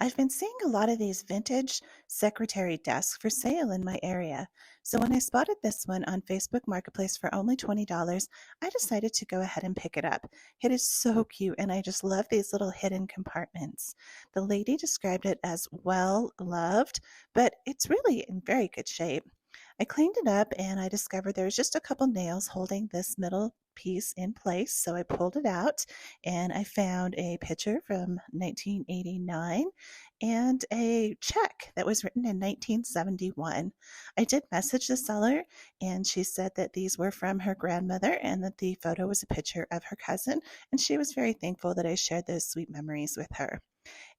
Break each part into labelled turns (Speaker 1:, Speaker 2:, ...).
Speaker 1: I've been seeing a lot of these vintage secretary desks for sale in my area. So when I spotted this one on Facebook Marketplace for only $20, I decided to go ahead and pick it up. It is so cute, and I just love these little hidden compartments. The lady described it as well loved, but it's really in very good shape. I cleaned it up and I discovered there was just a couple nails holding this middle piece in place. So I pulled it out and I found a picture from 1989 and a check that was written in 1971. I did message the seller and she said that these were from her grandmother and that the photo was a picture of her cousin. And she was very thankful that I shared those sweet memories with her.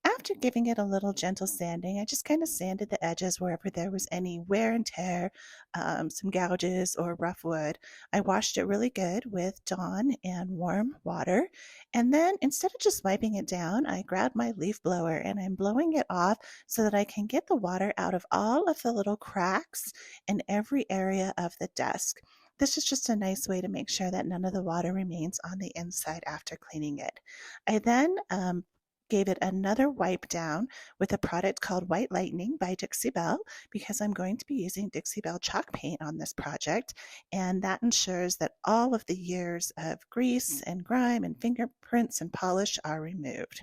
Speaker 1: After giving it a little gentle sanding, I just kind of sanded the edges wherever there was any wear and tear, some gouges or rough wood. I washed it really good with Dawn and warm water. And then instead of just wiping it down, I grabbed my leaf blower and I'm blowing it off so that I can get the water out of all of the little cracks in every area of the desk. This is just a nice way to make sure that none of the water remains on the inside after cleaning it. I then gave it another wipe down with a product called White Lightning by Dixie Belle because I'm going to be using Dixie Belle chalk paint on this project, and that ensures that all of the years of grease and grime and fingerprints and polish are removed.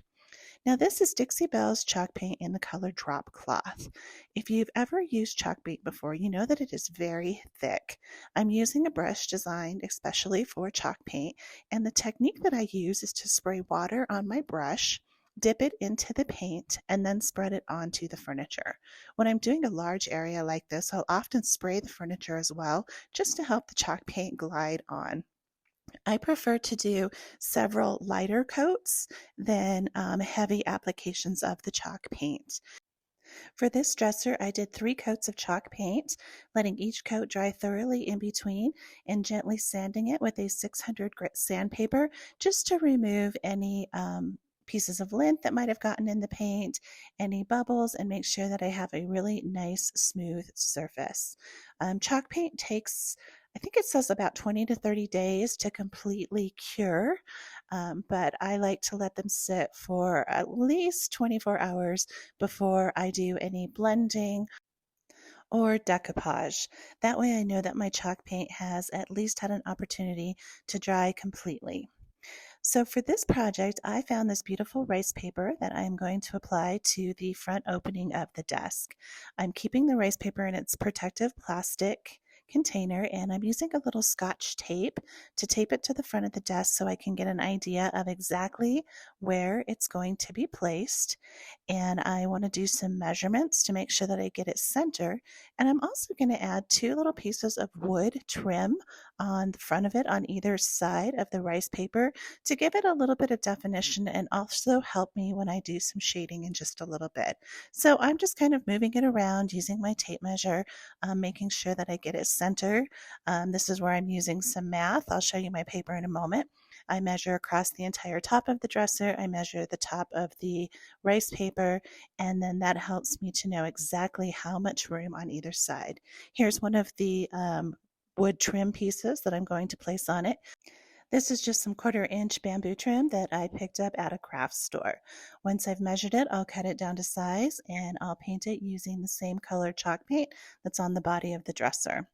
Speaker 1: Now this is Dixie Belle's chalk paint in the color Drop Cloth. If you've ever used chalk paint before, you know that it is very thick. I'm using a brush designed especially for chalk paint, and the technique that I use is to spray water on my brush, dip it into the paint, and then spread it onto the furniture. When I'm doing a large area like this, I'll often spray the furniture as well, just to help the chalk paint glide on. I prefer to do several lighter coats than heavy applications of the chalk paint. For this dresser, I did 3 coats of chalk paint, letting each coat dry thoroughly in between and gently sanding it with a 600 grit sandpaper just to remove any pieces of lint that might have gotten in the paint, any bubbles, and make sure that I have a really nice smooth surface. Chalk paint takes, I think it says, about 20 to 30 days to completely cure, but I like to let them sit for at least 24 hours before I do any blending or decoupage. That way I know that my chalk paint has at least had an opportunity to dry completely. So for this project, I found this beautiful rice paper that I'm going to apply to the front opening of the desk. I'm keeping the rice paper in its protective plastic container, and I'm using a little scotch tape to tape it to the front of the desk so I can get an idea of exactly where it's going to be placed. And I want to do some measurements to make sure that I get it center. And I'm also going to add 2 little pieces of wood trim on the front of it on either side of the rice paper to give it a little bit of definition and also help me when I do some shading in just a little bit. So I'm just kind of moving it around using my tape measure, making sure that I get it centered. This is where I'm using some math. I'll show you my paper in a moment. I measure across the entire top of the dresser. I measure the top of the rice paper, and then that helps me to know exactly how much room on either side. Here's one of the wood trim pieces that I'm going to place on it. This is just some 1/4 inch bamboo trim that I picked up at a craft store. Once I've measured it, I'll cut it down to size and I'll paint it using the same color chalk paint that's on the body of the dresser.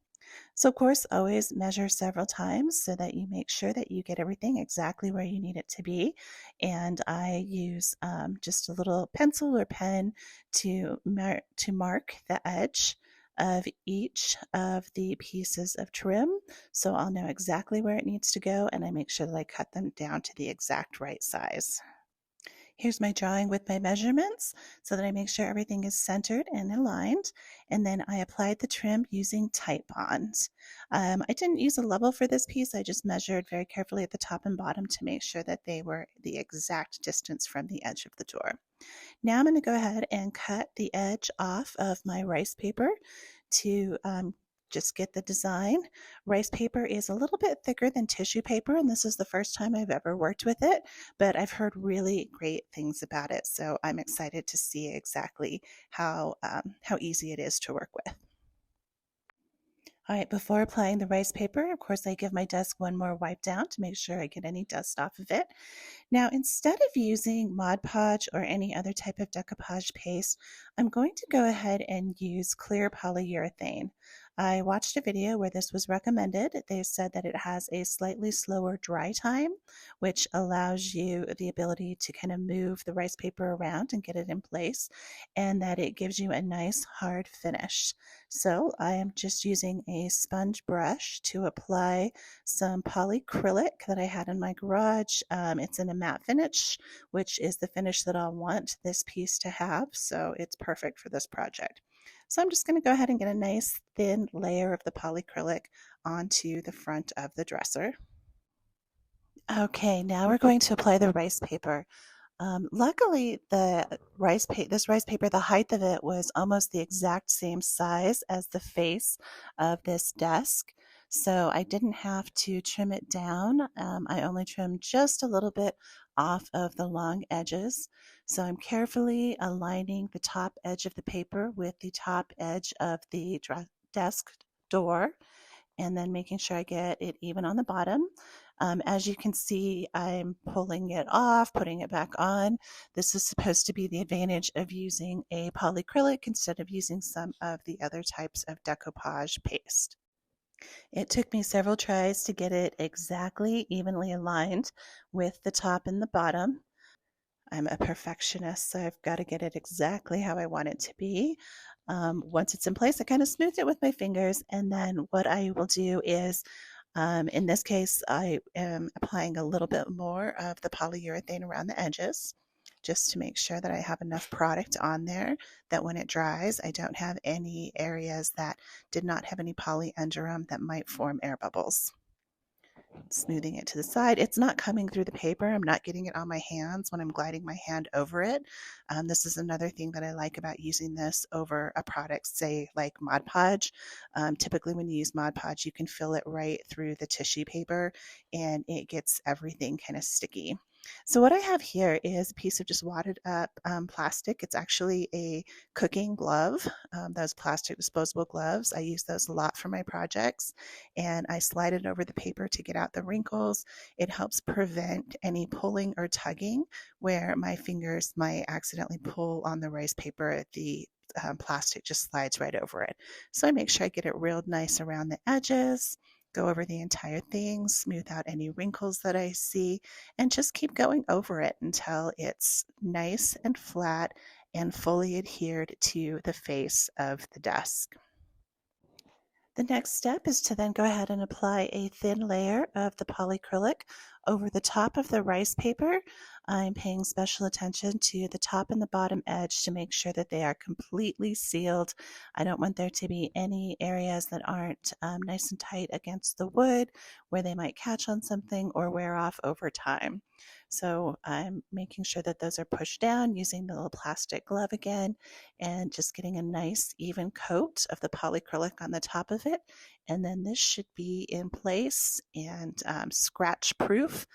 Speaker 1: So of course, always measure several times so that you make sure that you get everything exactly where you need it to be. And I use just a little pencil or pen to mark the edge of each of the pieces of trim, so I'll know exactly where it needs to go, and I make sure that I cut them down to the exact right size. Here's my drawing with my measurements so that I make sure everything is centered and aligned. And then I applied the trim using Titebond. I didn't use a level for this piece. I just measured very carefully at the top and bottom to make sure that they were the exact distance from the edge of the door. Now I'm going to go ahead and cut the edge off of my rice paper to just get the design. Rice paper is a little bit thicker than tissue paper, and this is the first time I've ever worked with it, but I've heard really great things about it, so I'm excited to see exactly how easy it is to work with. All right, before applying the rice paper, of course, I give my desk one more wipe down to make sure I get any dust off of it. Now, instead of using Mod Podge or any other type of decoupage paste, I'm going to go ahead and use clear polyurethane. I watched a video where this was recommended. They said that it has a slightly slower dry time, which allows you the ability to kind of move the rice paper around and get it in place, and that it gives you a nice hard finish. So I am just using a sponge brush to apply some polycrylic that I had in my garage. It's in a matte finish, which is the finish that I'll want this piece to have, so it's perfect for this project. So I'm just going to go ahead and get a nice thin layer of the polycrylic onto the front of the dresser. Okay, now we're going to apply the rice paper. Luckily, this rice paper, the height of it was almost the exact same size as the face of this desk. So I didn't have to trim it down. I only trimmed just a little bit off of the long edges. So I'm carefully aligning the top edge of the paper with the top edge of the desk door, and then making sure I get it even on the bottom. As you can see, I'm pulling it off, putting it back on. This is supposed to be the advantage of using a polycrylic instead of using some of the other types of decoupage paste. It took me several tries to get it exactly evenly aligned with the top and the bottom. I'm a perfectionist, so I've got to get it exactly how I want it to be. Once it's in place, I kind of smooth it with my fingers, and then what I will do is, in this case, I am applying a little bit more of the polyurethane around the edges, just to make sure that I have enough product on there that when it dries, I don't have any areas that did not have any poly under them that might form air bubbles. Smoothing it to the side. It's not coming through the paper. I'm not getting it on my hands when I'm gliding my hand over it. This is another thing that I like about using this over a product, say like Mod Podge. Typically when you use Mod Podge, you can fill it right through the tissue paper and it gets everything kind of sticky. So what I have here is a piece of just wadded up plastic. It's actually a cooking glove, those plastic disposable gloves. I use those a lot for my projects, and I slide it over the paper to get out the wrinkles. It helps prevent any pulling or tugging where my fingers might accidentally pull on the rice paper. The plastic just slides right over it. So I make sure I get it reeled nice around the edges, go over the entire thing, smooth out any wrinkles that I see, and just keep going over it until it's nice and flat and fully adhered to the face of the desk. The next step is to then go ahead and apply a thin layer of the polycrylic over the top of the rice paper. I'm paying special attention to the top and the bottom edge to make sure that they are completely sealed. I don't want there to be any areas that aren't nice and tight against the wood where they might catch on something or wear off over time. So I'm making sure that those are pushed down using the little plastic glove again, and just getting a nice even coat of the polycrylic on the top of it. And then this should be in place and scratch proof,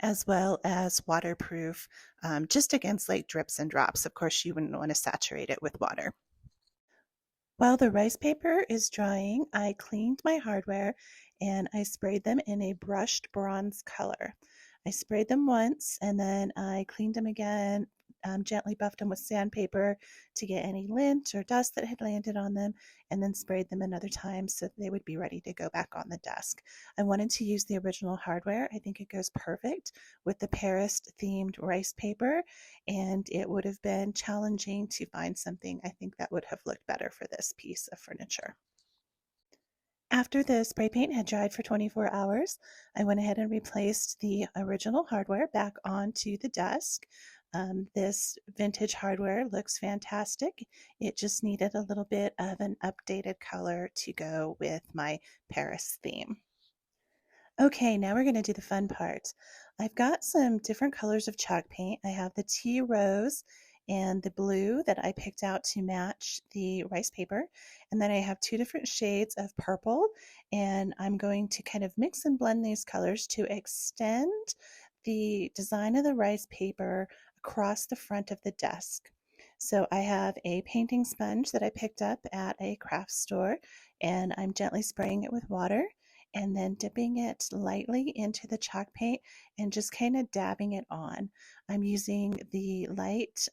Speaker 1: as well as waterproof, just against like drips and drops. Of course, you wouldn't want to saturate it with water. While the rice paper is drying, I cleaned my hardware and I sprayed them in a brushed bronze color. I sprayed them once and then I cleaned them again, gently buffed them with sandpaper to get any lint or dust that had landed on them, and then sprayed them another time so they would be ready to go back on the desk. I wanted to use the original hardware. I think it goes perfect with the Paris themed rice paper, and it would have been challenging to find something I think that would have looked better for this piece of furniture. After the spray paint had dried for 24 hours, I went ahead and replaced the original hardware back onto the desk. This vintage hardware looks fantastic. It just needed a little bit of an updated color to go with my Paris theme. Okay, now we're going to do the fun part. I've got some different colors of chalk paint. I have the tea rose and the blue that I picked out to match the rice paper. And then I have two different shades of purple, and I'm going to kind of mix and blend these colors to extend the design of the rice paper across the front of the desk. So I have a painting sponge that I picked up at a craft store, and I'm gently spraying it with water and then dipping it lightly into the chalk paint and just kind of dabbing it on. I'm using the light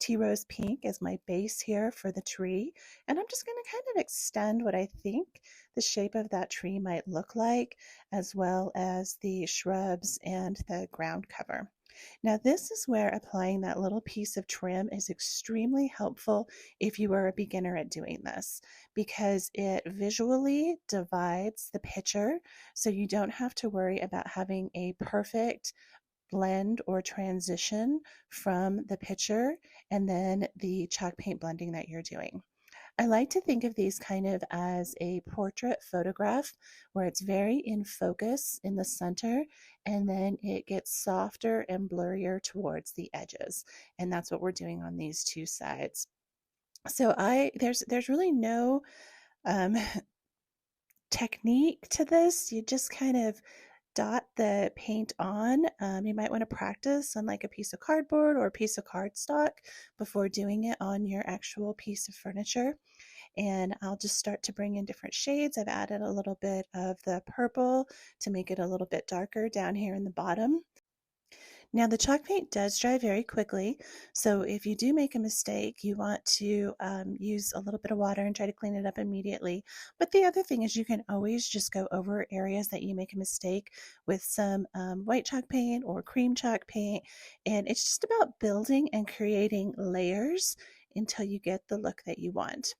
Speaker 1: tea rose pink as my base here for the tree, and I'm just going to kind of extend what I think the shape of that tree might look like, as well as the shrubs and the ground cover. Now, this is where applying that little piece of trim is extremely helpful if you are a beginner at doing this, because it visually divides the picture so you don't have to worry about having a perfect blend or transition from the picture and then the chalk paint blending that you're doing. I like to think of these kind of as a portrait photograph where it's very in focus in the center and then it gets softer and blurrier towards the edges. And that's what we're doing on these two sides. So there's really no um, technique to this. You just kind of dot the paint on. You might want to practice on like a piece of cardboard or a piece of cardstock before doing it on your actual piece of furniture. And I'll just start to bring in different shades. I've added a little bit of the purple to make it a little bit darker down here in the bottom. Now the chalk paint does dry very quickly, so if you do make a mistake, you want to use a little bit of water and try to clean it up immediately. But the other thing is you can always just go over areas that you make a mistake with some white chalk paint or cream chalk paint, and it's just about building and creating layers until you get the look that you want.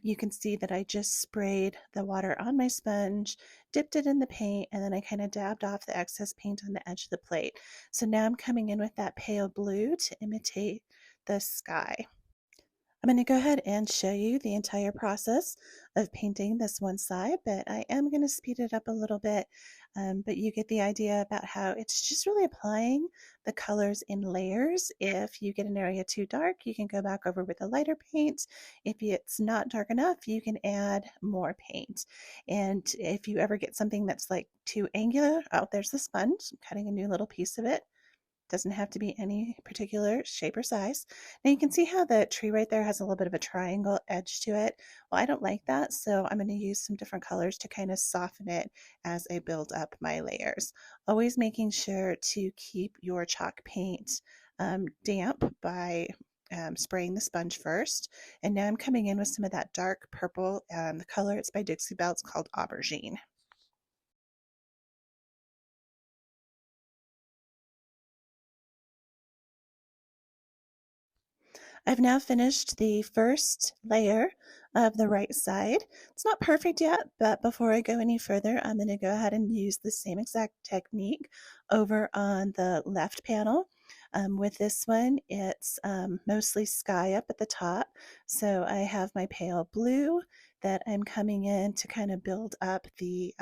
Speaker 1: You can see that I just sprayed the water on my sponge, dipped it in the paint, and then I kind of dabbed off the excess paint on the edge of the plate. So now I'm coming in with that pale blue to imitate the sky. I'm going to go ahead and show you the entire process of painting this one side, but I am going to speed it up a little bit. But you get the idea about how it's just really applying the colors in layers. If you get an area too dark, you can go back over with a lighter paint. If it's not dark enough, you can add more paint. And if you ever get something that's like too angular, oh, there's the sponge. I'm cutting a new little piece of it. Doesn't have to be any particular shape or size. Now you can see how the tree right there has a little bit of a triangle edge to it. Well, I don't like that, so I'm going to use some different colors to kind of soften it as I build up my layers. Always making sure to keep your chalk paint damp by spraying the sponge first. And now I'm coming in with some of that dark purple. The color, it's by Dixie Belle, it's called Aubergine. I've now finished the first layer of the right side. It's not perfect yet, but before I go any further, I'm going to go ahead and use the same exact technique over on the left panel. With this one, it's mostly sky up at the top. So I have my pale blue that I'm coming in to kind of build up the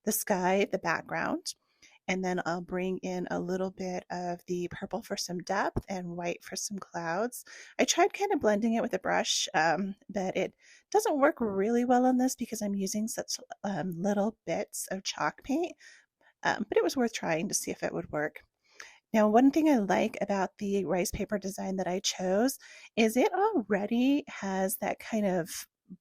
Speaker 1: sky, the background. And then I'll bring in a little bit of the purple for some depth and white for some clouds. I tried kind of blending it with a brush, but it doesn't work really well on this because I'm using such little bits of chalk paint, but it was worth trying to see if it would work. Now, one thing I like about the rice paper design that I chose is it already has that kind of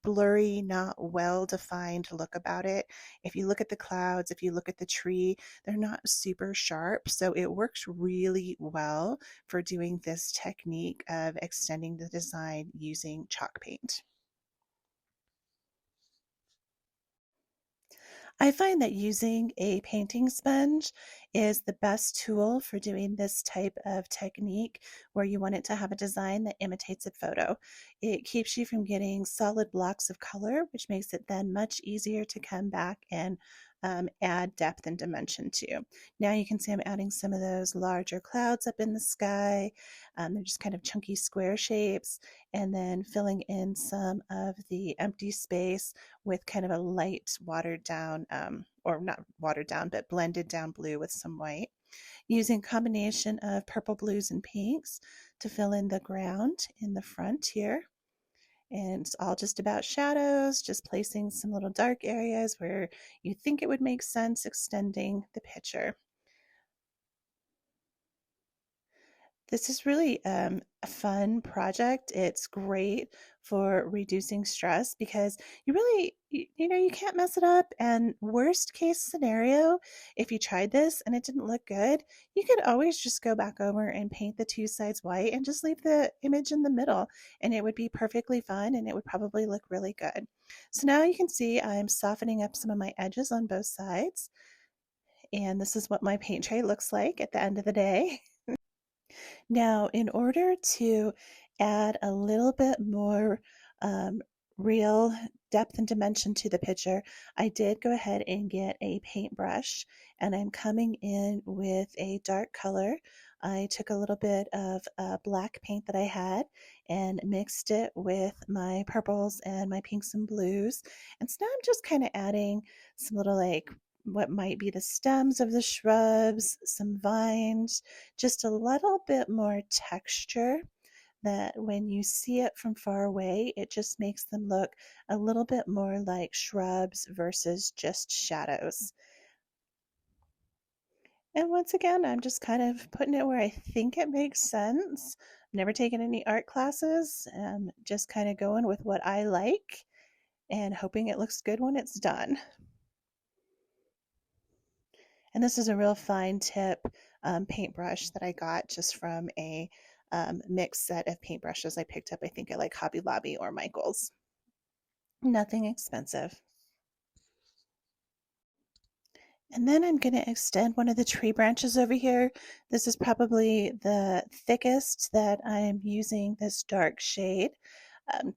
Speaker 1: blurry, not well defined look about it. If you look at the clouds, if you look at the tree, they're not super sharp. So it works really well for doing this technique of extending the design using chalk paint. I find that using a painting sponge is the best tool for doing this type of technique where you want it to have a design that imitates a photo. It keeps you from getting solid blocks of color, which makes it then much easier to come back and add depth and dimension to. Now you can see I'm adding some of those larger clouds up in the sky. They're just kind of chunky square shapes, and then filling in some of the empty space with kind of a light watered down, or not watered down, but blended down blue with some white. Using a combination of purple, blues, and pinks to fill in the ground in the front here. And it's all just about shadows, just placing some little dark areas where you think it would make sense extending the picture. This is really a fun project. It's great for reducing stress because you really you can't mess it up. And worst case scenario, if you tried this and it didn't look good, you could always just go back over and paint the two sides white and just leave the image in the middle, and it would be perfectly fine and it would probably look really good. So now you can see I'm softening up some of my edges on both sides. And this is what my paint tray looks like at the end of the day. Now, in order to add a little bit more um, real depth and dimension to the picture, I did go ahead and get a paintbrush, and I'm coming in with a dark color. I took a little bit of black paint that I had and mixed it with my purples and my pinks and blues. And so now I'm just kind of adding some little like what might be the stems of the shrubs, some vines, just a little bit more texture that when you see it from far away, it just makes them look a little bit more like shrubs versus just shadows. And once again, I'm just kind of putting it where I think it makes sense. I've never taken any art classes. Just kind of going with what I like and hoping it looks good when it's done. And this is a real fine tip paintbrush that I got just from a mixed set of paintbrushes I picked up, I think at like Hobby Lobby or Michael's. Nothing expensive. And then I'm going to extend one of the tree branches over here. This is probably the thickest that I'm using this dark shade,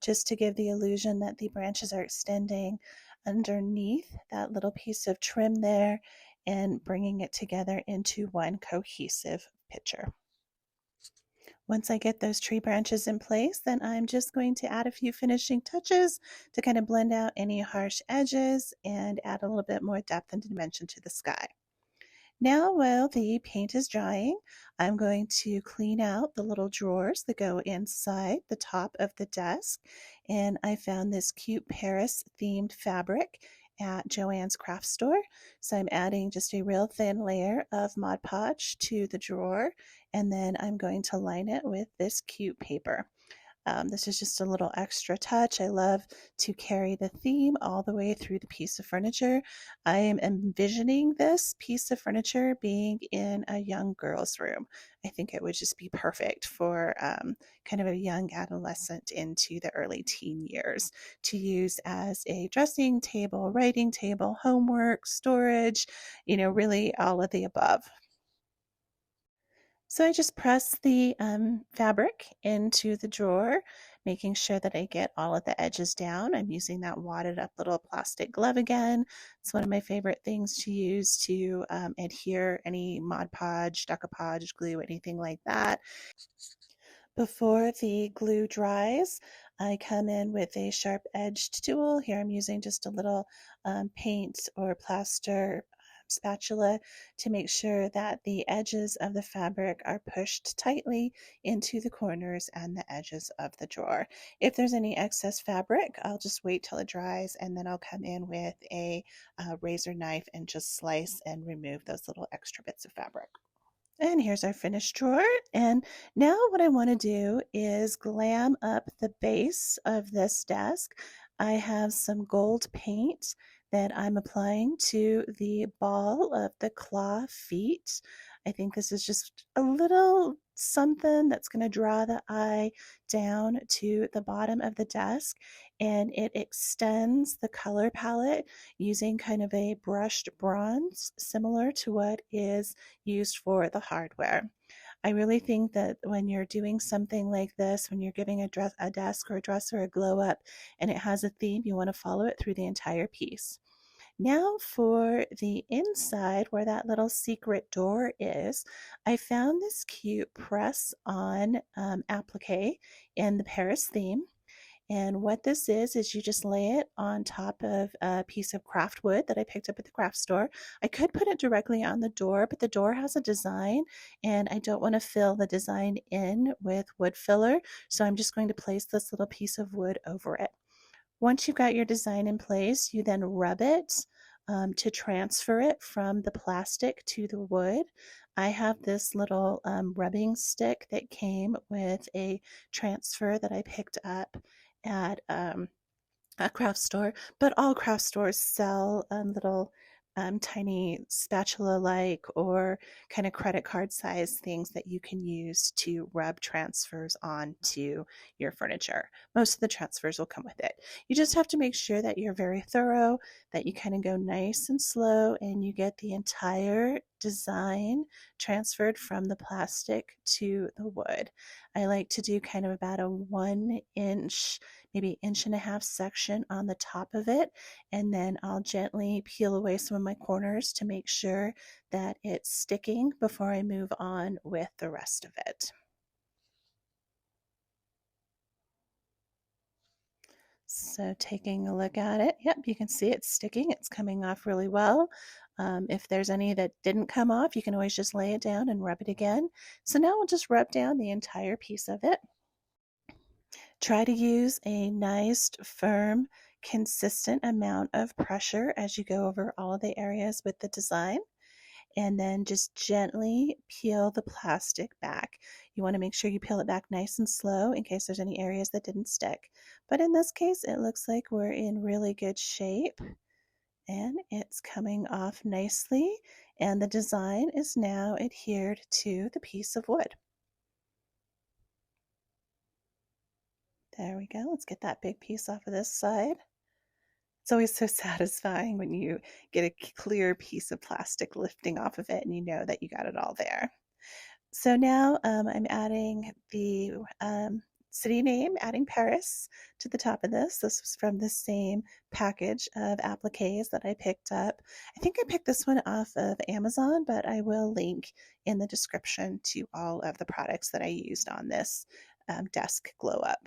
Speaker 1: just to give the illusion that the branches are extending underneath that little piece of trim there and bringing it together into one cohesive picture. Once I get those tree branches in place, then I'm just going to add a few finishing touches to kind of blend out any harsh edges and add a little bit more depth and dimension to the sky. Now, while the paint is drying, I'm going to clean out the little drawers that go inside the top of the desk. And I found this cute Paris themed fabric at Joann's craft store. So I'm adding just a real thin layer of Mod Podge to the drawer, and then I'm going to line it with this cute paper. This is just a little extra touch. I love to carry the theme all the way through the piece of furniture. I am envisioning this piece of furniture being in a young girl's room. I think it would just be perfect for kind of a young adolescent into the early teen years to use as a dressing table, writing table, homework, storage, really all of the above. So I just press the fabric into the drawer, making sure that I get all of the edges down. I'm using that wadded up little plastic glove again. It's one of my favorite things to use to adhere any Mod Podge, Decoupage, glue, anything like that. Before the glue dries, I come in with a sharp edged tool. Here I'm using just a little paint or plaster spatula to make sure that the edges of the fabric are pushed tightly into the corners and the edges of the drawer. If there's any excess fabric, I'll just wait till it dries, and then I'll come in with a razor knife and just slice and remove those little extra bits of fabric. And here's our finished drawer. And now what I want to do is glam up the base of this desk. I have some gold paint that I'm applying to the ball of the claw feet. I think this is just a little something that's going to draw the eye down to the bottom of the desk, and it extends the color palette using kind of a brushed bronze similar to what is used for the hardware. I really think that when you're doing something like this, when you're giving a desk or a dresser a glow up and it has a theme, you want to follow it through the entire piece. Now for the inside where that little secret door is, I found this cute press-on applique in the Paris theme. And what this is you just lay it on top of a piece of craft wood that I picked up at the craft store. I could put it directly on the door, but the door has a design and I don't want to fill the design in with wood filler. So I'm just going to place this little piece of wood over it. Once you've got your design in place, you then rub it to transfer it from the plastic to the wood. I have this little rubbing stick that came with a transfer that I picked up at a craft store, but all craft stores sell little tiny spatula like or kind of credit card size things that you can use to rub transfers onto your furniture. Most of the transfers will come with it. You just have to make sure that you're very thorough, that you kind of go nice and slow, and you get the entire design transferred from the plastic to the wood. I like to do kind of about a 1 inch, maybe inch and a half section on the top of it, and then I'll gently peel away some of my corners to make sure that it's sticking before I move on with the rest of it. So taking a look at it, yep, you can see it's sticking. It's coming off really well. If there's any that didn't come off, you can always just lay it down and rub it again. So now we'll just rub down the entire piece of it. Try to use a nice, firm, consistent amount of pressure as you go over all of the areas with the design, and then just gently peel the plastic back. You want to make sure you peel it back nice and slow in case there's any areas that didn't stick. But in this case, it looks like we're in really good shape and it's coming off nicely, and the design is now adhered to the piece of wood. There we go. Let's get that big piece off of this side. It's always so satisfying when you get a clear piece of plastic lifting off of it and you know that you got it all there. So now I'm adding the city name, adding Paris to the top of this. This was from the same package of appliques that I picked up. I think I picked this one off of Amazon, but I will link in the description to all of the products that I used on this desk glow up.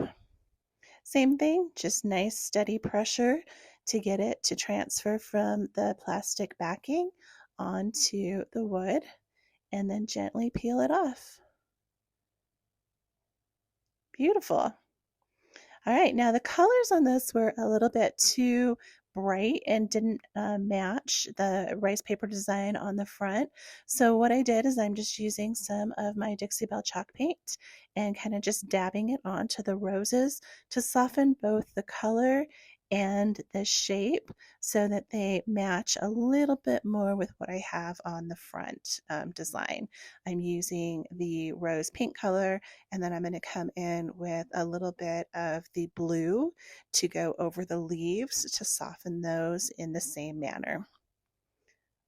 Speaker 1: Same thing, just nice steady pressure to get it to transfer from the plastic backing onto the wood, and then gently peel it off. Beautiful. All right, now the colors on this were a little bit too bright and didn't match the rice paper design on the front. So what I did is I'm just using some of my Dixie Belle chalk paint and kind of just dabbing it onto the roses to soften both the color and the shape so that they match a little bit more with what I have on the front design. I'm using the rose pink color, and then I'm going to come in with a little bit of the blue to go over the leaves to soften those in the same manner.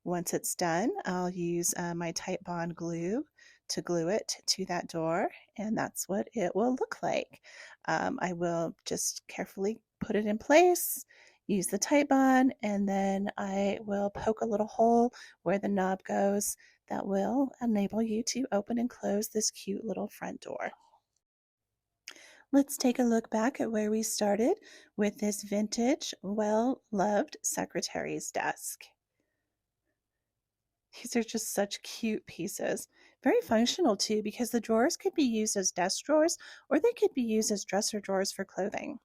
Speaker 1: Once it's done, I'll use my Titebond glue to glue it to that door, and that's what it will look like. I will just carefully put it in place, use the Titebond, and then I will poke a little hole where the knob goes that will enable you to open and close this cute little front door. Let's take a look back at where we started with this vintage, well-loved secretary's desk. These are just such cute pieces. Very functional too, because the drawers could be used as desk drawers or they could be used as dresser drawers for clothing.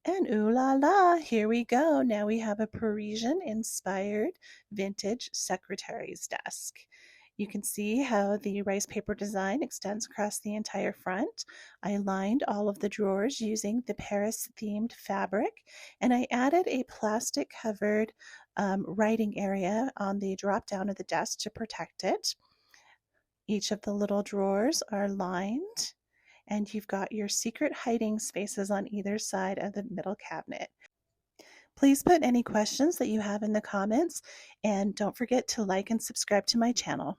Speaker 1: And ooh la la, here we go. Now we have a Parisian inspired vintage secretary's desk. You can see how the rice paper design extends across the entire front. I lined all of the drawers using the Paris themed fabric, and I added a plastic covered writing area on the drop down of the desk to protect it. Each of the little drawers are lined, and you've got your secret hiding spaces on either side of the middle cabinet. Please put any questions that you have in the comments, and don't forget to like and subscribe to my channel.